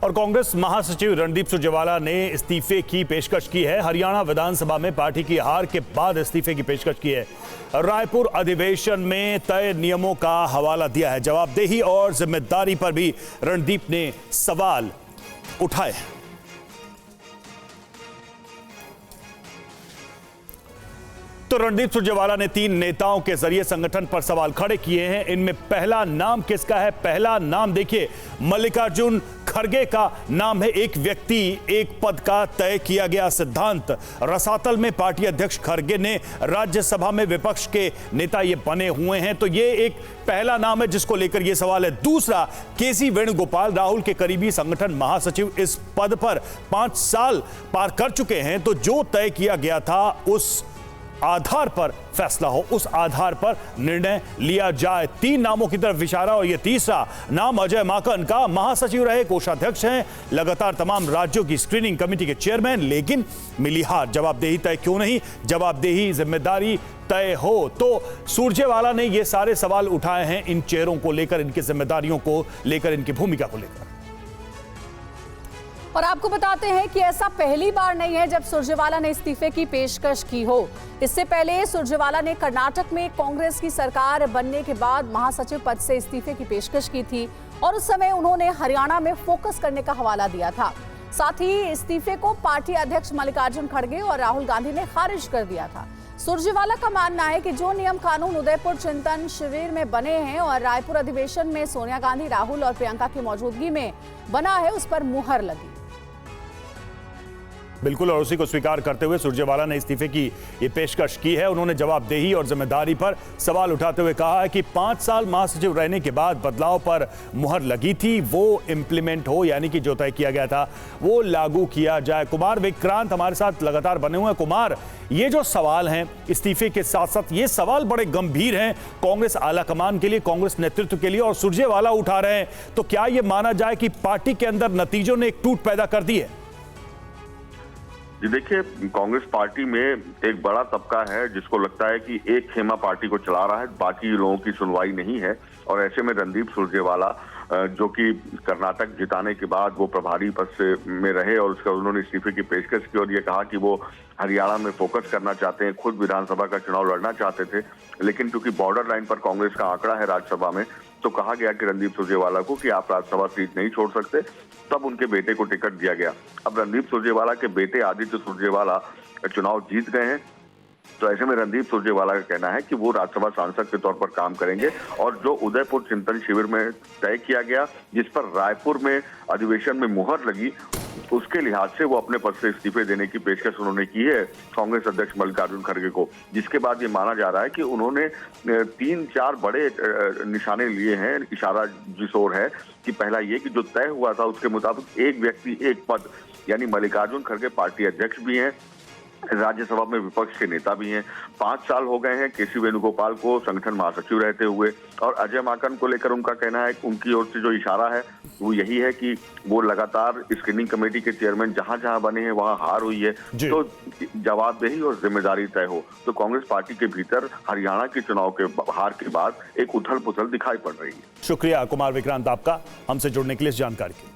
और कांग्रेस महासचिव रणदीप सुरजेवाला ने इस्तीफे की पेशकश की है। हरियाणा विधानसभा में पार्टी की हार के बाद इस्तीफे की पेशकश की है। रायपुर अधिवेशन में तय नियमों का हवाला दिया है। जवाबदेही और जिम्मेदारी पर भी रणदीप ने सवाल उठाए। तो रणदीप सुरजेवाला ने 3 नेताओं के जरिए संगठन पर सवाल खड़े किए हैं। इनमें पहला नाम किसका है? पहला नाम देखिए, मल्लिकार्जुन खड़गे का नाम है। एक व्यक्ति एक पद का तय किया गया सिद्धांत। रसातल में पार्टी अध्यक्ष खड़गे ने राज्यसभा में विपक्ष के नेता ये बने हुए हैं, तो ये एक पहला नाम है जिसको लेकर ये सवाल है। दूसरा, केसी वेणुगोपाल, राहुल के करीबी संगठन महासचिव, इस पद पर 5 साल पार कर चुके हैं। तो जो तय किया गया था उस आधार पर फैसला हो, उस आधार पर निर्णय लिया जाए। 3 नामों की तरफ इशारा। और यह तीसरा नाम अजय माकन का, महासचिव रहे, कोषाध्यक्ष हैं, लगातार तमाम राज्यों की स्क्रीनिंग कमेटी के चेयरमैन, लेकिन मिली हार। जवाबदेही तय क्यों नहीं? जवाबदेही जिम्मेदारी तय हो। तो सुरजेवाला ने ये सारे सवाल उठाए हैं इन चेहरों को लेकर, इनकी जिम्मेदारियों को लेकर, इनकी भूमिका को लेकर। और आपको बताते हैं कि ऐसा पहली बार नहीं है जब सुरजेवाला ने इस्तीफे की पेशकश की हो। इससे पहले सुरजेवाला ने कर्नाटक में कांग्रेस की सरकार बनने के बाद महासचिव पद से इस्तीफे की पेशकश की थी और उस समय उन्होंने हरियाणा में फोकस करने का हवाला दिया था। साथ ही इस्तीफे को पार्टी अध्यक्ष मल्लिकार्जुन खड़गे और राहुल गांधी ने खारिज कर दिया था। सुरजेवाला का मानना है कि जो नियम कानून उदयपुर चिंतन शिविर में बने हैं और रायपुर अधिवेशन में सोनिया गांधी, राहुल और प्रियंका की मौजूदगी में बना है, उस पर मुहर लगी। बिल्कुल, और उसी को स्वीकार करते हुए सुरजेवाला ने इस्तीफे की ये पेशकश की है। उन्होंने जवाबदेही और जिम्मेदारी पर सवाल उठाते हुए कहा है कि 5 साल महासचिव रहने के बाद बदलाव पर मुहर लगी थी, वो इंप्लीमेंट हो, यानी कि जो तय किया गया था वो लागू किया जाए। कुमार विक्रांत हमारे साथ लगातार बने हुए हैं। कुमार, ये जो सवाल हैं इस्तीफे के साथ साथ, ये सवाल बड़े गंभीर हैं कांग्रेस आलाकमान के लिए, कांग्रेस नेतृत्व के लिए, और सुरजेवाला उठा रहे हैं। तो क्या ये माना जाए कि पार्टी के अंदर नतीजों ने एक टूट पैदा कर दी है? जी देखिए, कांग्रेस पार्टी में एक बड़ा तबका है जिसको लगता है कि एक खेमा पार्टी को चला रहा है, बाकी लोगों की सुनवाई नहीं है। और ऐसे में रणदीप सुरजेवाला, जो कि कर्नाटक जिताने के बाद वो प्रभारी पद से में रहे और उसका उन्होंने इस्तीफे की पेशकश की और ये कहा कि वो हरियाणा में फोकस करना चाहते हैं, खुद विधानसभा का चुनाव लड़ना चाहते थे, लेकिन क्योंकि बॉर्डर लाइन पर कांग्रेस का आंकड़ा है राज्यसभा में, तो कहा गया कि रणदीप सुरजेवाला को कि आप राज्यसभा सीट नहीं छोड़ सकते। तब उनके बेटे को टिकट दिया गया। अब रणदीप सुरजेवाला के बेटे आदित्य सुरजेवाला चुनाव जीत गए हैं, तो ऐसे में रणदीप सुरजेवाला का कहना है कि वो राज्यसभा सांसद के तौर पर काम करेंगे। और जो उदयपुर चिंतन शिविर में तय किया गया, जिस पर रायपुर में अधिवेशन में मुहर लगी, उसके लिहाज से वो अपने पद से इस्तीफे देने की पेशकश उन्होंने की है कांग्रेस अध्यक्ष मल्लिकार्जुन खड़गे को, जिसके बाद ये माना जा रहा है कि उन्होंने 3-4 बड़े निशाने लिए हैं। इशारा जिस ओर है कि पहला ये कि जो तय हुआ था उसके मुताबिक एक व्यक्ति एक पद, यानी मल्लिकार्जुन खड़गे पार्टी अध्यक्ष भी हैं, राज्यसभा में विपक्ष के नेता भी हैं। 5 साल हो गए हैं केसी वेणुगोपाल को संगठन महासचिव रहते हुए। और अजय माकन को लेकर उनका कहना है, उनकी ओर से जो इशारा है वो यही है कि वो लगातार स्क्रीनिंग कमेटी के चेयरमैन जहां जहां बने हैं वहां हार हुई है, तो जवाबदेही और जिम्मेदारी तय हो। तो कांग्रेस पार्टी के भीतर हरियाणा के चुनाव के हार के बाद एक उथल पुथल दिखाई पड़ रही है। शुक्रिया कुमार विक्रांत आपका हमसे जुड़ने के लिए इस जानकारी के लिए।